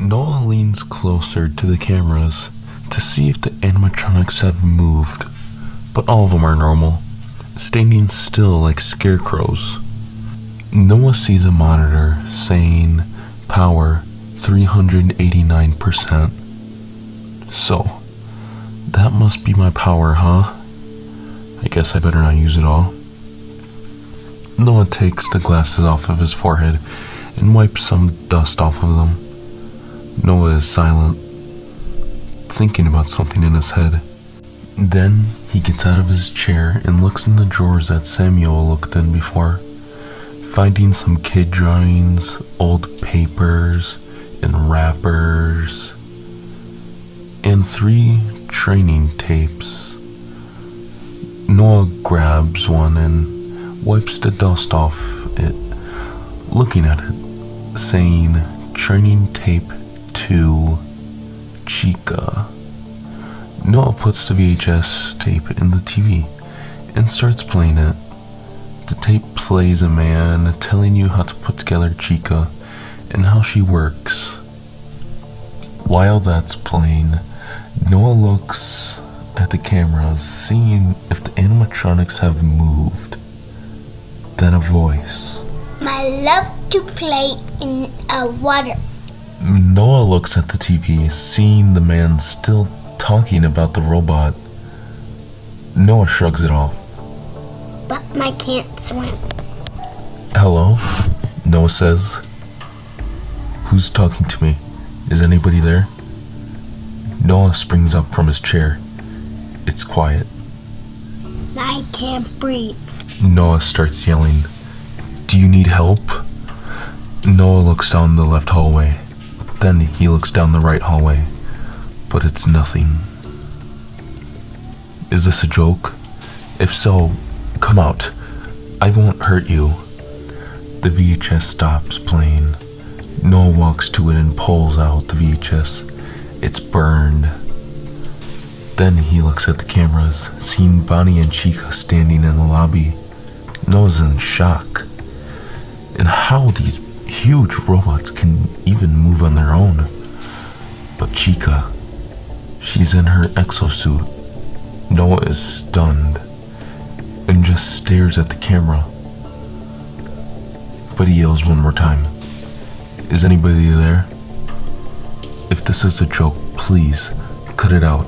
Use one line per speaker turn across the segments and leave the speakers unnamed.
Noah leans closer to the cameras to see if the animatronics have moved, but all of them are normal, standing still like scarecrows. Noah sees a monitor saying power 389%. So, that must be my power, huh? I guess I better not use it all. Noah takes the glasses off of his forehead and wipes some dust off of them. Noah is silent, thinking about something in his head. Then he gets out of his chair and looks in the drawers that Samuel looked in before, finding some kid drawings, old papers, and wrappers, and 3 training tapes. Noah grabs one and wipes the dust off it, looking at it, saying training tape 2 Chica. Noah puts the VHS tape in the TV and starts playing it. The tape plays a man telling you how to put together Chica and how she works. While that's playing, Noah looks at the cameras, seeing if the animatronics have moved. Then a voice.
I love to play in water.
Noah looks at the TV, seeing the man still talking about the robot. Noah shrugs it off.
But I can't swim.
Hello? Noah says. Who's talking to me? Is anybody there? Noah springs up from his chair. It's quiet.
I can't breathe.
Noah starts yelling. Do you need help? Noah looks down the left hallway. Then he looks down the right hallway. But it's nothing. Is this a joke? If so, come out. I won't hurt you. The VHS stops playing. Noah walks to it and pulls out the VHS. It's burned. Then he looks at the cameras, seeing Bonnie and Chica standing in the lobby. Noah's in shock. And how these huge robots can even move on their own. But Chica, she's in her exosuit. Noah is stunned and just stares at the camera. But he yells one more time. Is anybody there? If this is a joke, please cut it out.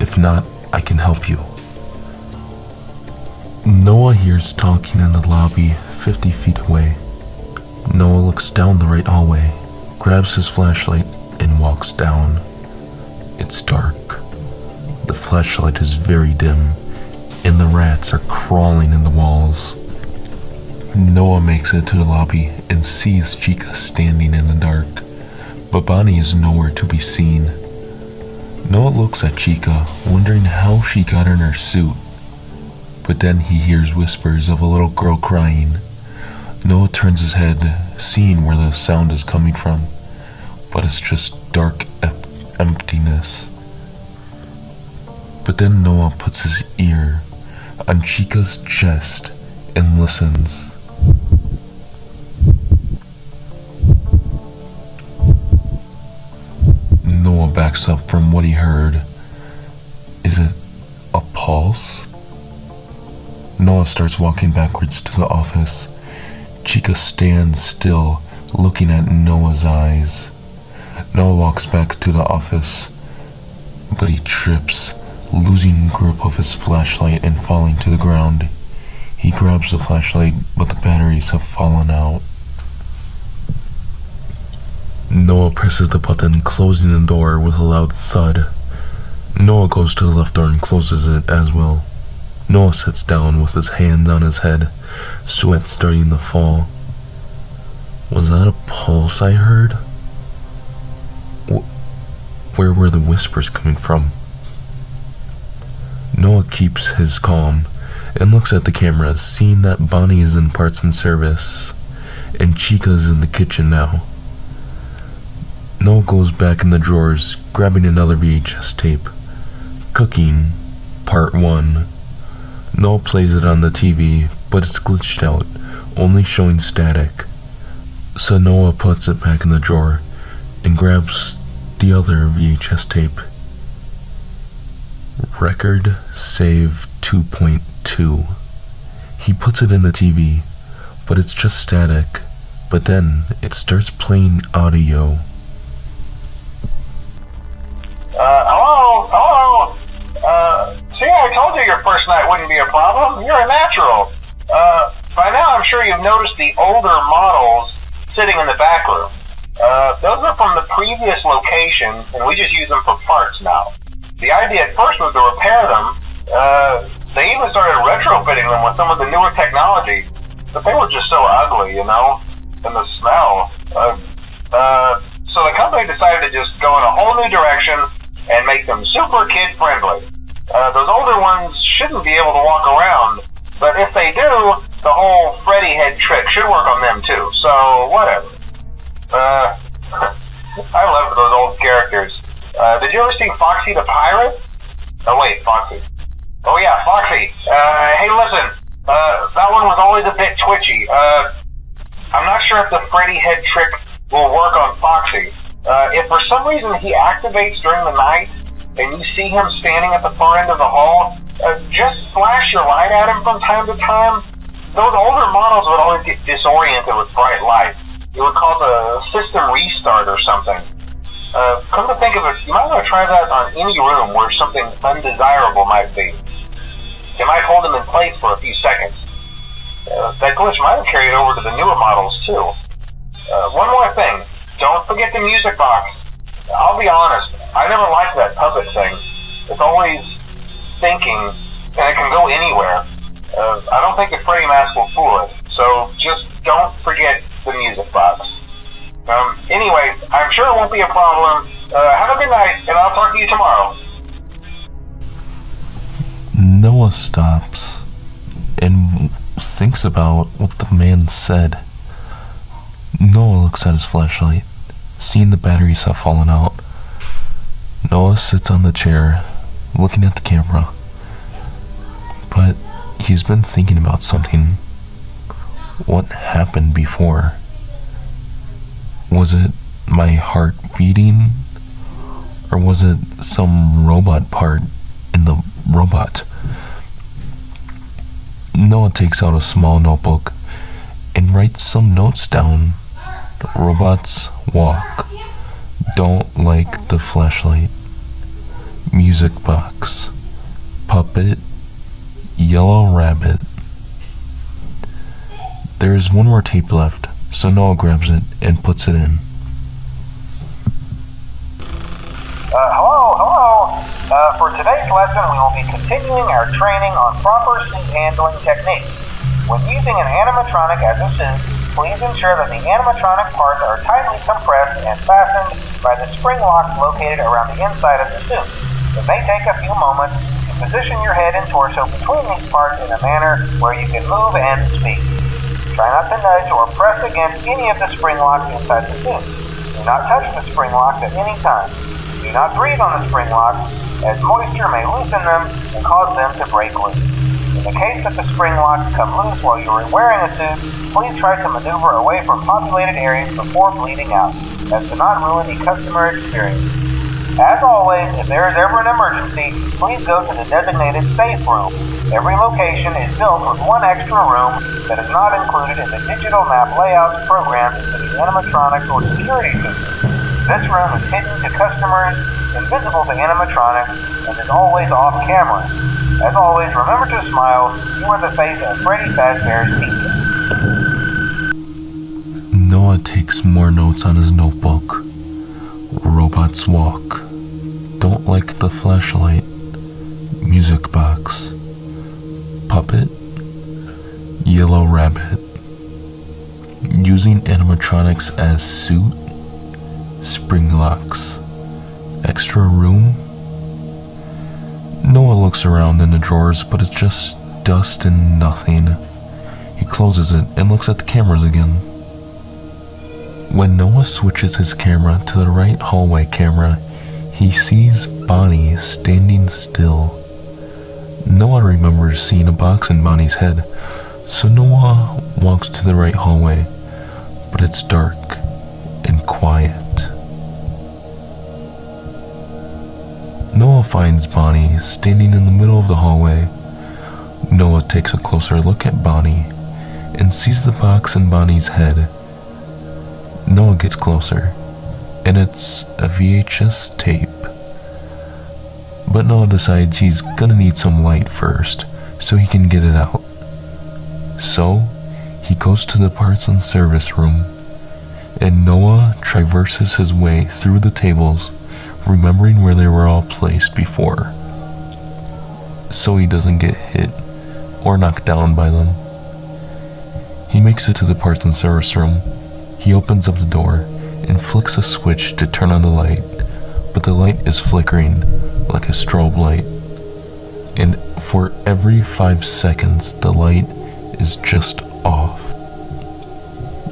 If not, I can help you. Noah hears talking in the lobby 50 feet away. Noah looks down the right hallway, grabs his flashlight, and walks down. It's dark. The flashlight is very dim, and the rats are crawling in the walls. Noah makes it to the lobby and sees Chica standing in the dark, but Bonnie is nowhere to be seen. Noah looks at Chica, wondering how she got in her suit, but then he hears whispers of a little girl crying. Noah turns his head, seeing where the sound is coming from, but it's just dark emptiness. But then Noah puts his ear on Chica's chest and listens. Noah backs up from what he heard. Is it a pulse? Noah starts walking backwards to the office. Chica stands still, looking at Noah's eyes. Noah walks back to the office, but he trips, losing grip of his flashlight and falling to the ground. He grabs the flashlight, but the batteries have fallen out. Noah presses the button, closing the door with a loud thud. Noah goes to the left door and closes it as well. Noah sits down with his hand on his head, sweat starting to fall. Was that a pulse I heard? Where were the whispers coming from? Noah keeps his calm and looks at the cameras, seeing that Bonnie is in parts and service, and Chica's in the kitchen now. Noah goes back in the drawers, grabbing another VHS tape. Cooking, Part 1. Noah plays it on the TV, but it's glitched out, only showing static. So Noah puts it back in the drawer, and grabs the other VHS tape. Record save 2.2. He puts it in the TV, but it's just static. But then it starts playing audio.
Hello? See, I told you your first night wouldn't be a problem. You're a natural. By now I'm sure you've noticed the older models sitting in the back room. Those are from the previous location, and we just use them for parts now. The idea at first was to repair them. They even started retrofitting them with some of the newer technology, but they were just so ugly, you know, and the smell. So the company decided to just go in a whole new direction and make them super kid-friendly. Those older ones shouldn't be able to walk around, but if they do, the whole Freddy head trick should work on them too, so whatever. I loved those old characters. Did you ever see Foxy the Pirate? Oh wait, Foxy. Oh yeah, Foxy. Hey listen, that one was always a bit twitchy. I'm not sure if the Freddy head trick will work on Foxy. If for some reason he activates during the night, and you see him standing at the far end of the hall, just flash your light at him from time to time. Those older models would always get disoriented with bright light. It would cause a system restart or something. Come to think of it, you might want to try that on any room where something undesirable might be. It might hold him in place for a few seconds. That glitch might have carried over to the newer models too. One more thing, don't forget the music box. I'll be honest, I never liked that puppet thing. It's always thinking, and it can go anywhere. I don't think the Freddy mask will fool it, so just don't forget the music box. Anyway, I'm sure it won't be a problem. Have a good night, and I'll talk to you tomorrow.
Noah stops and thinks about what the man said. Noah looks at his flashlight, seeing the batteries have fallen out. Noah sits on the chair, looking at the camera. But he's been thinking about something. What happened before? Was it my heart beating? Or was it some robot part in the robot? Noah takes out a small notebook and writes some notes down. Robots walk. Don't like the flashlight. Music box. Puppet. Yellow rabbit. There is one more tape left, so Noah grabs it and puts it in.
Hello. For today's lesson, we will be continuing our training on proper suit handling techniques. When using an animatronic as a suit, please ensure that the animatronic parts are tightly compressed and fastened by the spring locks located around the inside of the suit. It may take a few moments to position your head and torso between these parts in a manner where you can move and speak. Try not to nudge or press against any of the spring locks inside the suit. Do not touch the spring locks at any time. Do not breathe on the spring locks, as moisture may loosen them and cause them to break loose. In the case that the spring locks come loose while you are wearing a suit, please try to maneuver away from populated areas before bleeding out, as to not ruin the customer experience. As always, if there is ever an emergency, please go to the designated safe room. Every location is built with one extra room that is not included in the digital map layouts programmed into the animatronics or security system. This room is hidden to customers, invisible to animatronics, and is always off camera. As always, remember to smile. You are the face of Freddy Fazbear's Pizza.
Noah takes more notes on his notebook. Robots walk. Don't like the flashlight. Music box. Puppet. Yellow rabbit. Using animatronics as suit. Spring locks. Extra room. Noah looks around in the drawers, but it's just dust and nothing. He closes it and looks at the cameras again. When Noah switches his camera to the right hallway camera, he sees Bonnie standing still. Noah remembers seeing a box in Bonnie's head, so Noah walks to the right hallway, but it's dark and quiet. Noah finds Bonnie standing in the middle of the hallway. Noah takes a closer look at Bonnie and sees the box in Bonnie's head. Noah gets closer, and it's a VHS tape. But Noah decides he's gonna need some light first so he can get it out. So, he goes to the parts and service room, and Noah traverses his way through the tables, remembering where they were all placed before, so he doesn't get hit or knocked down by them. He makes it to the parts and service room. He opens up the door and flicks a switch to turn on the light, but the light is flickering like a strobe light, and for every 5 seconds the light is just off.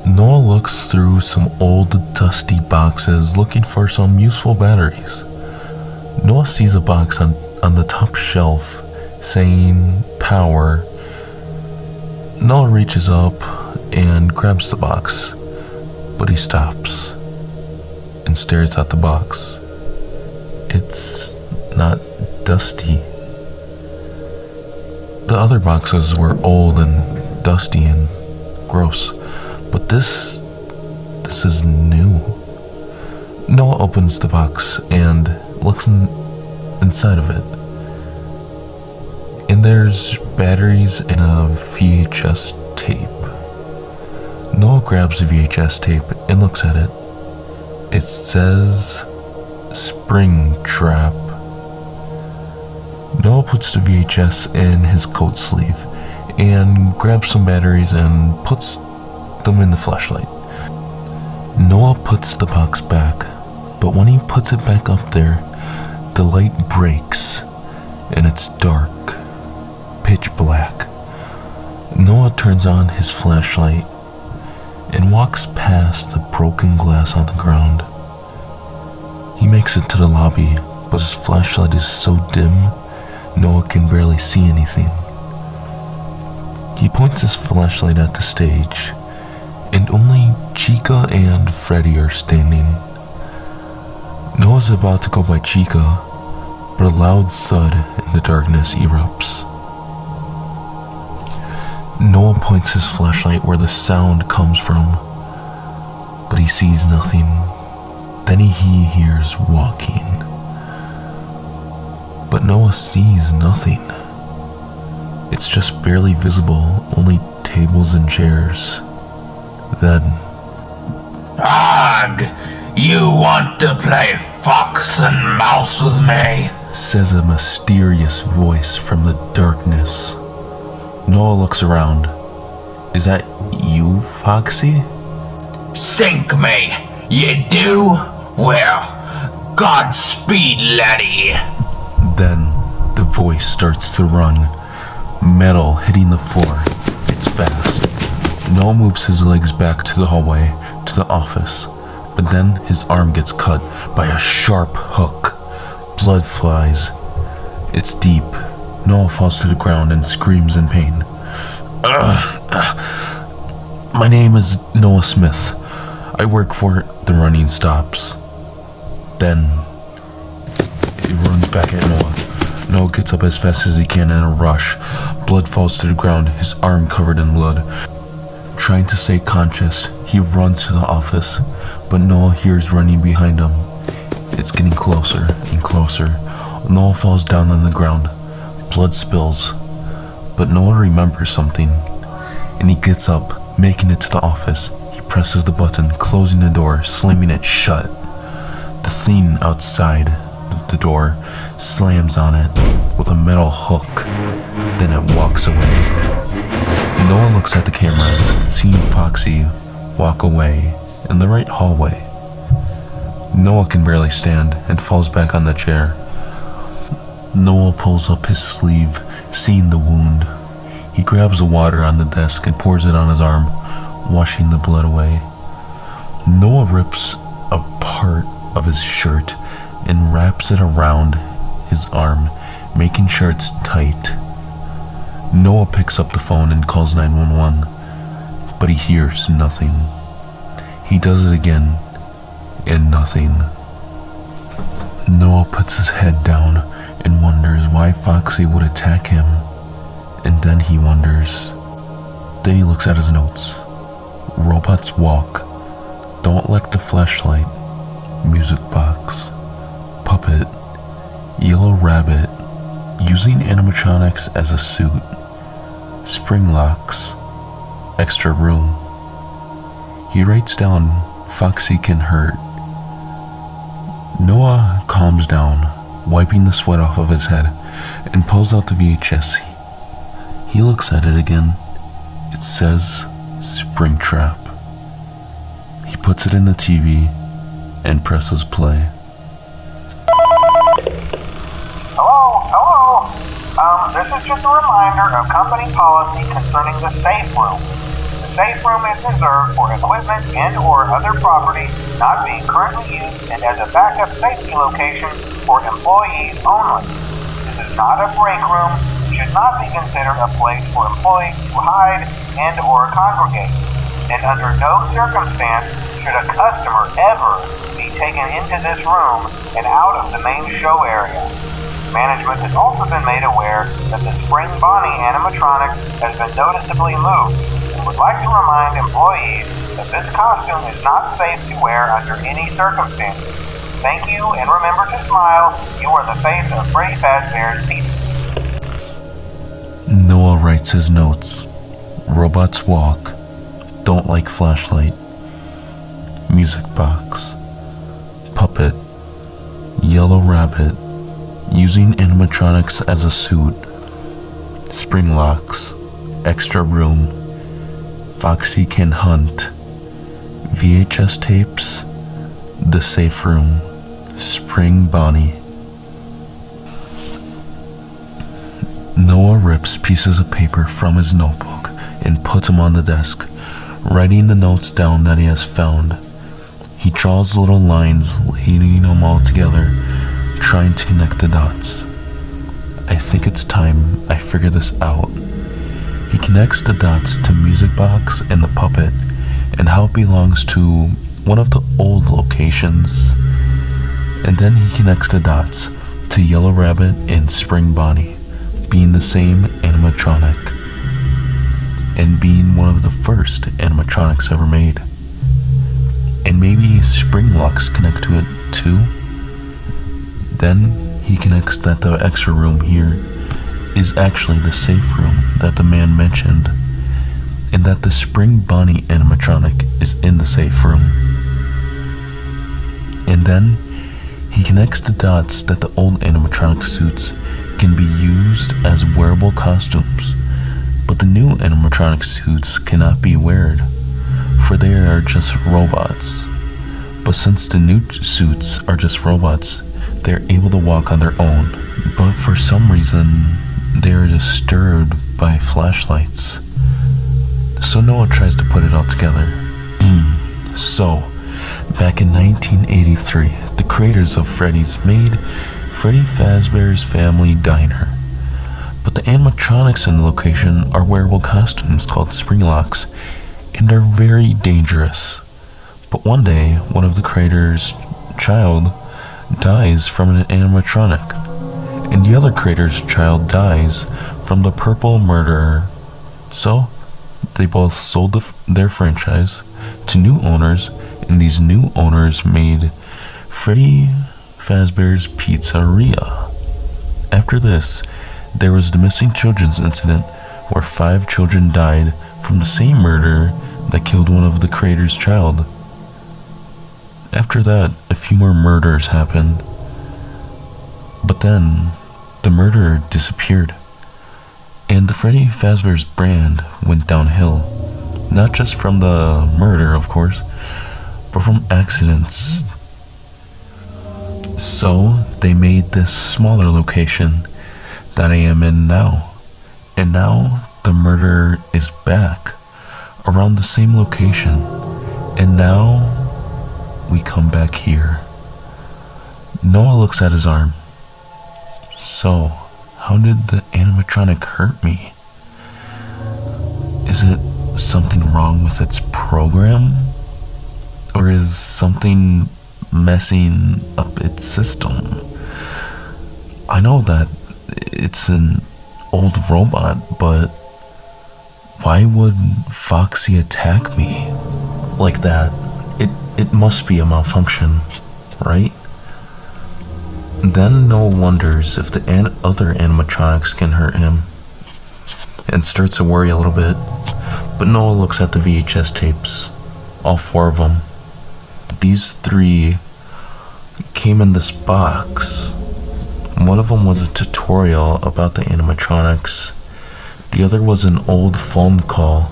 Noah looks through some old dusty boxes looking for some useful batteries. Noah sees a box on the top shelf saying power. Noah reaches up and grabs the box, but he stops and stares at the box. It's not dusty. The other boxes were old and dusty and gross, but this is new. Noah opens the box and looks inside of it, and there's batteries and a VHS tape. Noah grabs the VHS tape and looks at it. It says Spring Trap. Noah puts the VHS in his coat sleeve and grabs some batteries and puts them in the flashlight. Noah puts the box back, but when he puts it back up there, the light breaks and it's dark, pitch black. Noah turns on his flashlight and walks past the broken glass on the ground. He makes it to the lobby, but his flashlight is so dim, Noah can barely see anything. He points his flashlight at the stage, and only Chica and Freddy are standing. Noah's about to go by Chica, but a loud thud in the darkness erupts. Noah points his flashlight where the sound comes from, but he sees nothing. Then he hears walking, but Noah sees nothing. It's just barely visible, only tables and chairs. Then,
"Ugh, you want to play fox and mouse with me?"
says a mysterious voice from the darkness. Noah looks around. Is that you, Foxy?
"Sink me, you do? Well, Godspeed, laddie."
Then the voice starts to run, metal hitting the floor. It's fast. Noah moves his legs back to the hallway, to the office, but then his arm gets cut by a sharp hook. Blood flies. It's deep. Noah falls to the ground and screams in pain. My name is Noah Smith. I work for the running stops. Then he runs back at Noah. Noah gets up as fast as he can in a rush. Blood falls to the ground, his arm covered in blood. Trying to stay conscious, he runs to the office, but Noah hears running behind him. It's getting closer and closer. Noah falls down on the ground. Blood spills, but Noah remembers something, and he gets up, making it to the office. He presses the button, closing the door, slamming it shut. The thing outside the door slams on it with a metal hook, then it walks away. Noah looks at the cameras, seeing Foxy walk away in the right hallway. Noah can barely stand and falls back on the chair. Noah pulls up his sleeve, seeing the wound. He grabs the water on the desk and pours it on his arm, washing the blood away. Noah rips a part of his shirt and wraps it around his arm, making sure it's tight. Noah picks up the phone and calls 911, but he hears nothing. He does it again, and nothing. Noah puts his head down and wonders why Foxy would attack him. And then he wonders. Then he looks at his notes. Robots walk. Don't like the flashlight. Music box. Puppet. Yellow rabbit. Using animatronics as a suit. Spring locks. Extra room. He writes down Foxy can hurt. Noah calms down, wiping the sweat off of his head, and pulls out the VHS. He looks at it again. It says Springtrap. He puts it in the TV and presses play.
Hello? This is just a reminder of company policy concerning the safe room. The safe room is reserved for equipment and or other property not being currently used and as a backup safety location for employees only. This is not a break room. It should not be considered a place for employees to hide and or congregate. And under no circumstance should a customer ever be taken into this room and out of the main show area. Management has also been made aware that the Spring Bonnie animatronic has been noticeably moved and would like to remind employees that this costume is not safe to wear under any circumstances. Thank you, and remember to smile. You are the face of Freddy Fazbear's Pizza.
Noah writes his notes. Robots walk. Don't like flashlight. Music box. Puppet. Yellow rabbit. Using animatronics as a suit. Spring locks. Extra room. Foxy can hunt. VHS tapes. The safe room. Spring Bonnie. Noah rips pieces of paper from his notebook and puts them on the desk, writing the notes down that he has found. He draws little lines, leading them all together, trying to connect the dots. I think it's time I figure this out. He connects the dots to Music Box and the puppet, and how it belongs to one of the old locations. And then he connects the dots to Yellow Rabbit and Spring Bonnie, being the same animatronic, and being one of the first animatronics ever made. And maybe spring locks connect to it too? Then he connects that the extra room here is actually the safe room that the man mentioned, and that the Spring Bonnie animatronic is in the safe room. And then he connects the dots that the old animatronic suits can be used as wearable costumes, but the new animatronic suits cannot be weared, for they are just robots. But since the new suits are just robots, they are able to walk on their own, but for some reason they are disturbed by flashlights. So Noah tries to put it all together. So, back in 1983, the creators of Freddy's made Freddy Fazbear's Family Diner. But the animatronics in the location are wearable costumes called spring locks, and are very dangerous. But one day, one of the creators' child dies from an animatronic, and the other creator's child dies from the purple murderer. So, they both sold their franchise to new owners, and these new owners made Freddy Fazbear's Pizzeria. After this, there was the missing children's incident where 5 children died from the same murder that killed one of the creator's child. After that, a few more murders happened, but then the murderer disappeared, and the Freddy Fazbear's brand went downhill, not just from the murder, of course, but from accidents. So they made this smaller location that I am in now, and now the murderer is back around the same location, and now we come back here. Noah looks at his arm. So, how did the animatronic hurt me? Is it something wrong with its program? Or is something messing up its system. I know that it's an old robot, but why would Foxy attack me like that? It must be a malfunction, right? Then Noah wonders if the other animatronics can hurt him and starts to worry a little bit. But Noah looks at the VHS tapes, all 4 of them. These 3 came in this box. One of them was a tutorial about the animatronics. The other was an old phone call.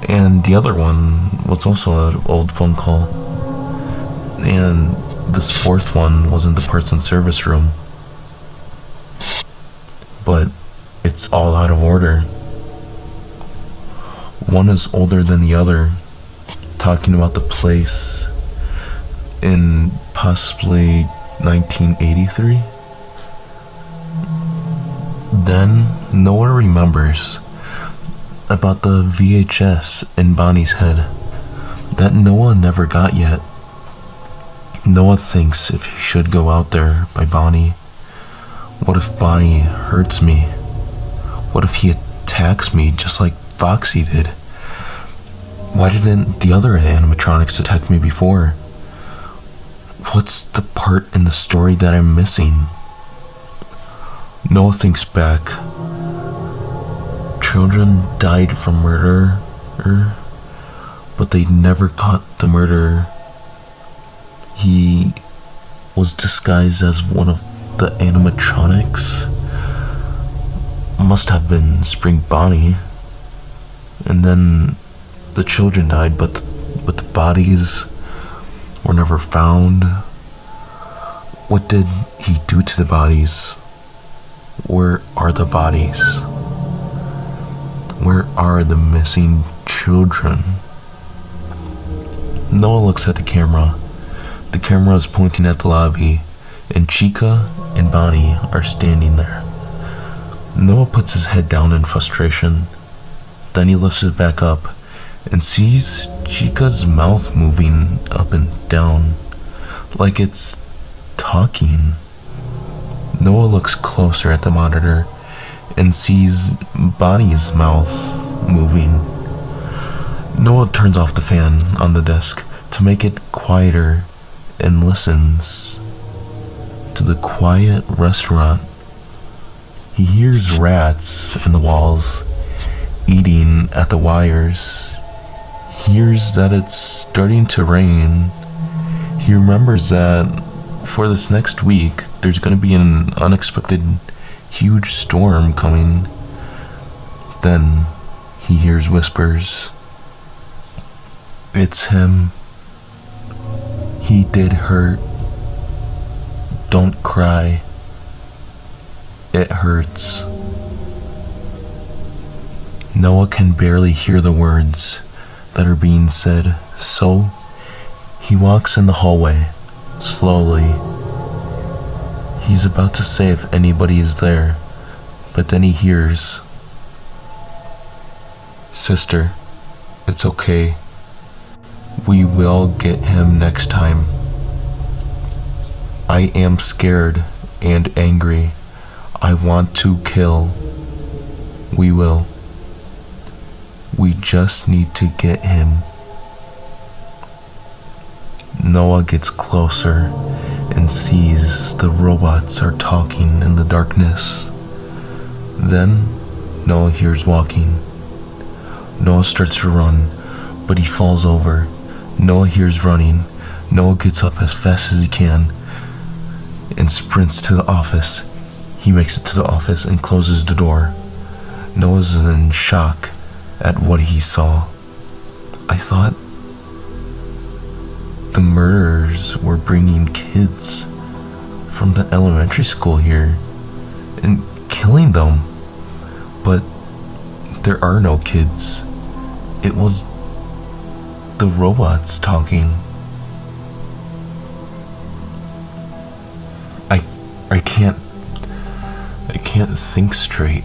And the other one was also an old phone call. And this 4th one was in the parts and service room. But it's all out of order. One is older than the other, talking about the place in possibly 1983. Then Noah remembers about the VHS in Bonnie's head that Noah never got yet. Noah thinks if he should go out there by Bonnie. What if Bonnie hurts me? What if he attacks me just like Foxy did? Why didn't the other animatronics attack me before? What's the part in the story that I'm missing? Noah thinks back. Children died from murder, but they never caught the murderer. He was disguised as one of the animatronics. Must have been Spring Bonnie. And then the children died, but the bodies were never found. What did he do to the bodies? Where are the bodies? Where are the missing children? Noah looks at the camera. The camera is pointing at the lobby, and Chica and Bonnie are standing there. Noah puts his head down in frustration. Then he lifts it back up and sees Chica's mouth moving up and down, like it's talking. Noah looks closer at the monitor and sees Bonnie's mouth moving. Noah turns off the fan on the desk to make it quieter and listens to the quiet restaurant. He hears rats in the walls eating at the wires. He hears that it's starting to rain. He remembers that for this next week there's going to be an unexpected huge storm coming. Then he hears whispers. It's him. He did hurt. Don't cry. It hurts. Noah can barely hear the words that are being said, so he walks in the hallway, slowly. He's about to say if anybody is there, but then he hears, Sister, it's okay. We will get him next time. I am scared and angry. I want to kill. We will. We just need to get him. Noah gets closer and sees the robots are talking in the darkness. Then Noah hears walking. Noah starts to run, but he falls over. Noah hears running. Noah gets up as fast as he can and sprints to the office. He makes it to the office and closes the door. Noah's in shock at what he saw. I thought the murderers were bringing kids from the elementary school here and killing them, but there are no kids. It was the robots talking. I can't think straight.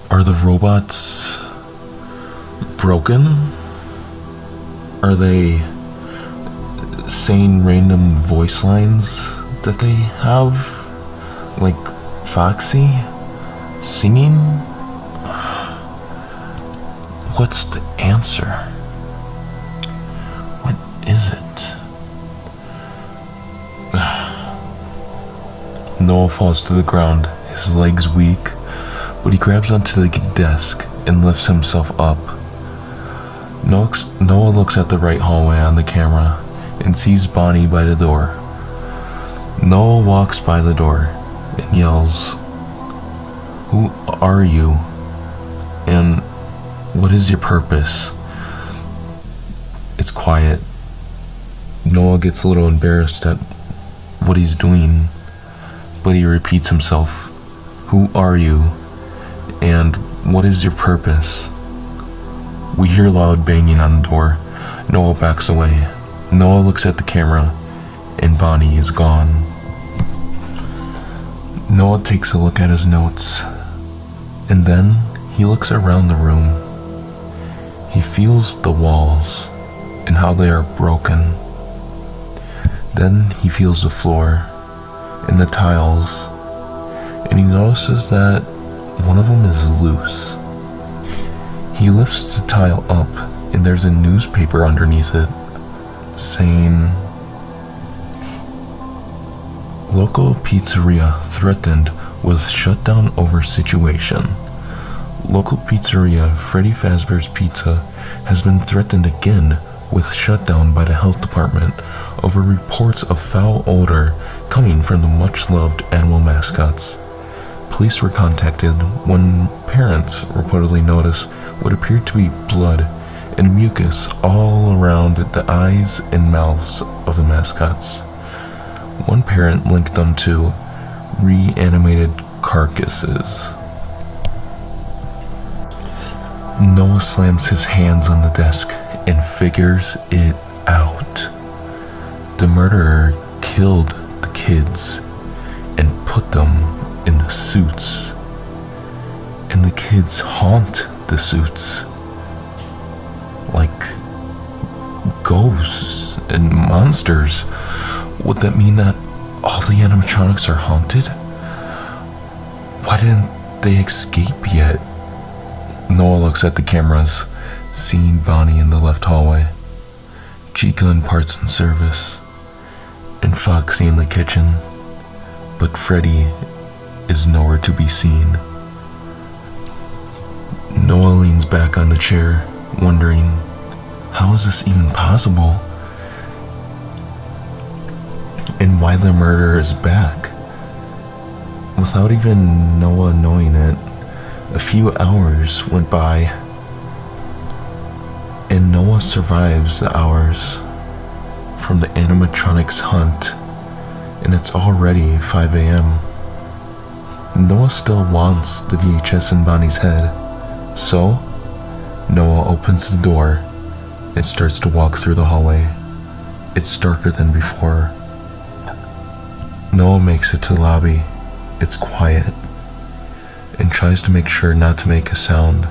Are the robots broken? Are they saying random voice lines that they have, like Foxy singing. What's the answer? What is it? Noah falls to the ground, his legs weak, but he grabs onto the desk and lifts himself up. Noah looks at the right hallway on the camera and sees Bonnie by the door. Noah walks by the door and yells, "Who are you? And what is your purpose?" It's quiet. Noah gets a little embarrassed at what he's doing, but he repeats himself, "Who are you? And what is your purpose?" We hear loud banging on the door. Noah backs away. Noah looks at the camera, and Bonnie is gone. Noah takes a look at his notes, and then he looks around the room. He feels the walls and how they are broken. Then he feels the floor and the tiles, and he notices that one of them is loose. He lifts the tile up, and there's a newspaper underneath it saying, "Local pizzeria threatened with shutdown over situation. Local pizzeria Freddy Fazbear's Pizza has been threatened again with shutdown by the health department over reports of foul odor coming from the much-loved animal mascots. Police were contacted when parents reportedly noticed what appeared to be blood and mucus all around the eyes and mouths of the mascots. One parent linked them to reanimated carcasses." Noah slams his hands on the desk and figures it out. The murderer killed the kids and put them in the suits, and the kids haunt the suits like ghosts and monsters. Would that mean that all the animatronics are haunted? Why didn't they escape yet? Noah looks at the cameras, seeing Bonnie in the left hallway, Chica in parts and service, and Foxy in the kitchen, but Freddy is nowhere to be seen. Noah leans back on the chair, wondering, how is this even possible? And why the murderer is back? Without even Noah knowing it, a few hours went by, and Noah survives the hours from the animatronics hunt, and it's already 5 a.m. Noah still wants the VHS in Bonnie's head, so Noah opens the door and starts to walk through the hallway. It's darker than before. Noah makes it to the lobby. It's quiet, and tries to make sure not to make a sound.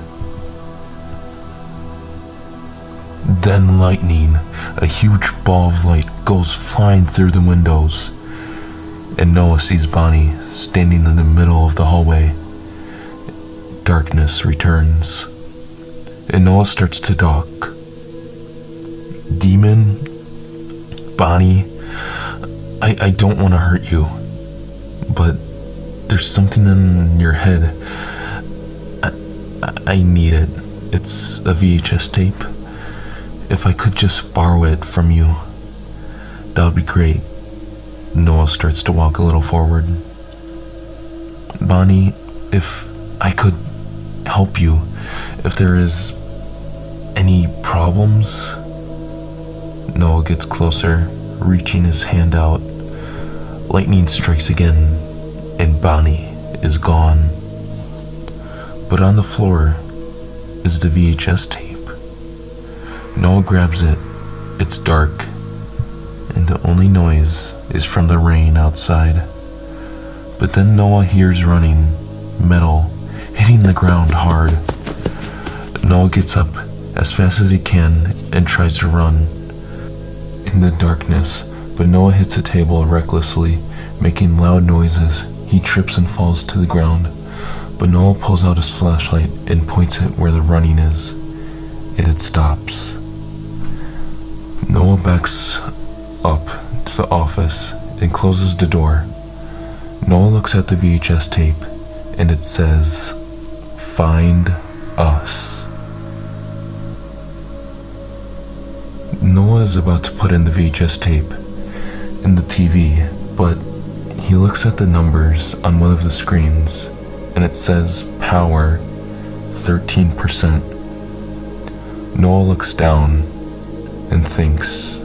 Then lightning, a huge ball of light, goes flying through the windows, and Noah sees Bonnie standing in the middle of the hallway. Darkness returns, and Noah starts to talk. "Demon, Bonnie, I don't want to hurt you, but there's something in your head. I need it. It's a VHS tape. If I could just borrow it from you, that would be great." Noah starts to walk a little forward. "Bonnie, if I could help you, if there is any problems." Noah gets closer, reaching his hand out. Lightning strikes again, and Bonnie is gone. But on the floor is the VHS tape. Noah grabs it. It's dark, and the only noise is from the rain outside. But then Noah hears running, metal hitting the ground hard. Noah gets up as fast as he can and tries to run. in the darkness, but Noah hits a table recklessly, making loud noises. He trips and falls to the ground, but Noah pulls out his flashlight and points it where the running is, and it stops. Noah backs up to the office and closes the door. Noah looks at the VHS tape, and it says, "Find us." Noah is about to put in the VHS tape in the TV, but he looks at the numbers on one of the screens, and it says power 13%. Noah looks down and thinks,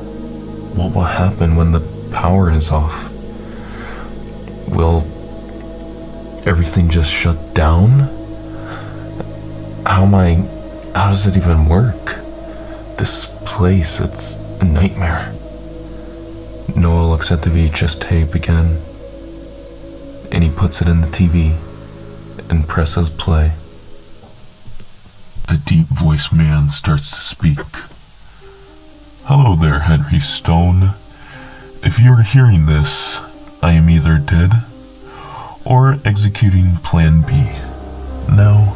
what will happen when the power is off? Will everything just shut down? How does it even work? This place, it's a nightmare. Noah looks at the VHS tape again, and he puts it in the TV and presses play. A deep-voiced man starts to speak. "Hello there, Henry Stone. If you are hearing this, I am either dead or executing Plan B. Now,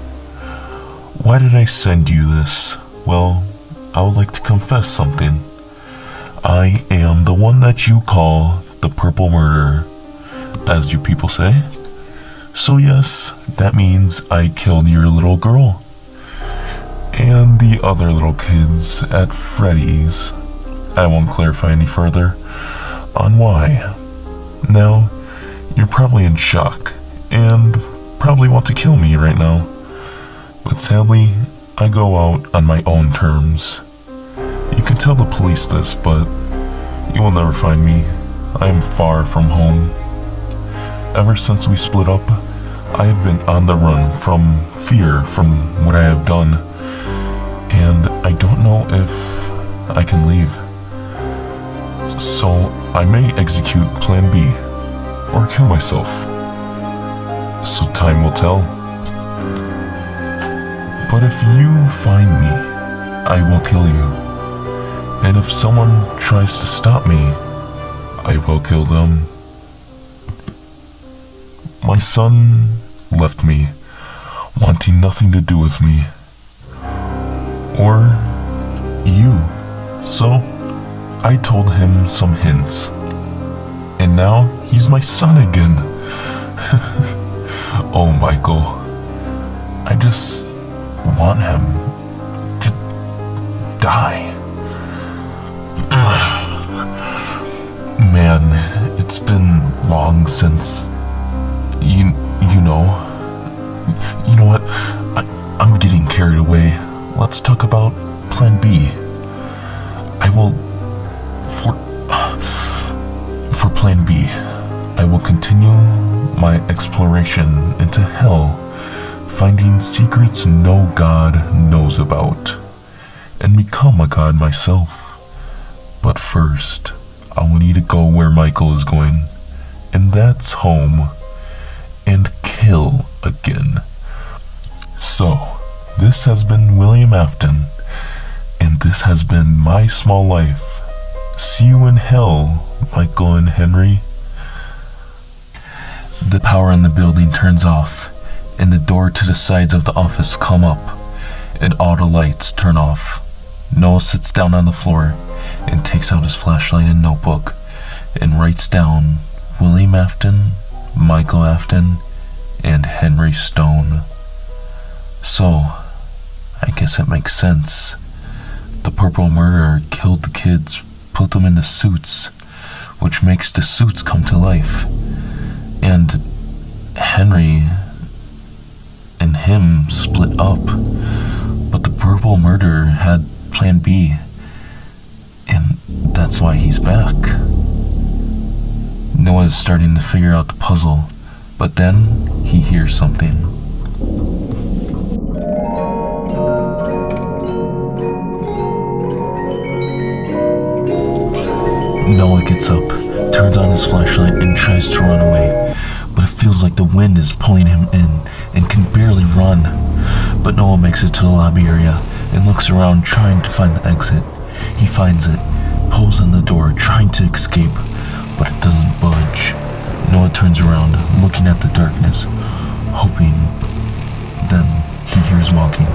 why did I send you this? Well, I would like to confess something. I am the one that you call the Purple Murderer, as you people say. So yes, that means I killed your little girl and the other little kids at Freddy's. I won't clarify any further on why. Now, you're probably in shock and probably want to kill me right now. But sadly, I go out on my own terms. You can tell the police this, but you will never find me. I am far from home. Ever since we split up, I have been on the run from fear from what I have done, and I don't know if I can leave. So I may execute Plan B, or kill myself. So time will tell. But if you find me, I will kill you. And if someone tries to stop me, I will kill them. My son left me, wanting nothing to do with me. Or you. So I told him some hints. And now he's my son again. Oh, Michael. I just want him to die. Man, it's been long since you know what? I'm getting carried away. Let's talk about Plan B. I will for Plan B, I will continue my exploration into hell, finding secrets no god knows about, and become a god myself. But first, I will need to go where Michael is going, and that's home, and kill again. So, this has been William Afton, and this has been my small life. See you in hell, Michael and Henry. The power in the building turns off, and the door to the sides of the office come up, and all the lights turn off. Noah sits down on the floor and takes out his flashlight and notebook and writes down William Afton, Michael Afton, and Henry Stone. So, I guess it makes sense. The Purple Murderer killed the kids, put them in the suits, which makes the suits come to life. And Henry and him split up, but the Purple Murderer had Plan B, and that's why he's back. Noah is starting to figure out the puzzle, but then he hears something. Noah gets up, turns on his flashlight, and tries to run away, but it feels like the wind is pulling him in and can barely run. But Noah makes it to the lobby area and looks around trying to find the exit. He finds it, pulls on the door, trying to escape, but it doesn't budge. Noah turns around, looking at the darkness, hoping. Then he hears walking.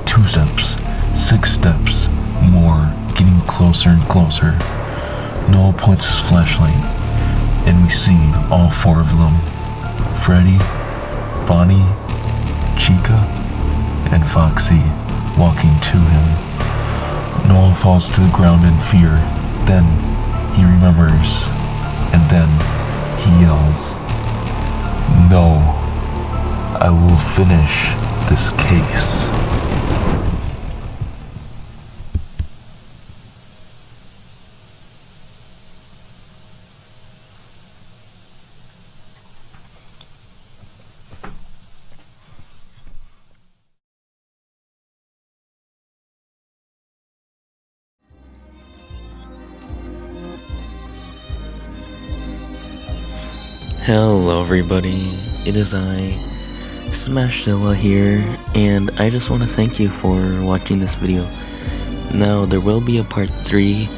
2 steps, 6 steps, more, getting closer and closer. Noah points his flashlight, and we see all 4 of them. Freddy, Bonnie, Chica, and Foxy walking to him. Noah falls to the ground in fear. Then he remembers, and then he yells, "No, I will finish this case."
Hello everybody, it is I, Smashzilla here, and I just want to thank you for watching this video. Now, there will be a part 3,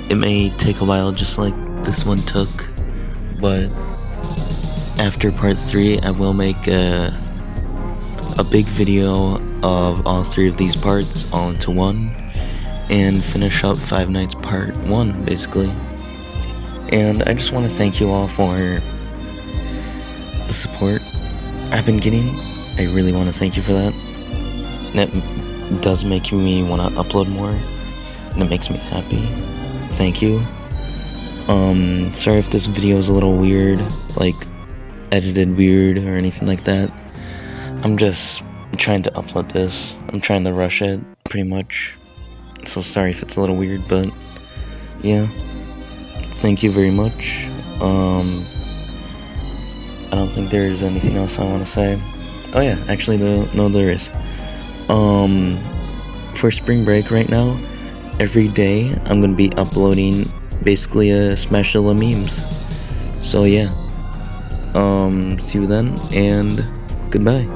it may take a while just like this one took, but after part 3 I will make a big video of all 3 of these parts all into one, and finish up Five Nights Part 1 basically. And I just want to thank you all for the support I've been getting. I really want to thank you for that, and it does make me want to upload more, and it makes me happy. Thank you. Sorry if this video is a little weird, like edited weird or anything like that. I'm just trying to upload this. I'm trying to rush it pretty much, so sorry if it's a little weird, but yeah, thank you very much. I don't think there's anything else I want to say. Oh yeah, actually no there is. For spring break right now, every day I'm gonna be uploading basically a Smashzilla memes. So yeah. See you then, and goodbye.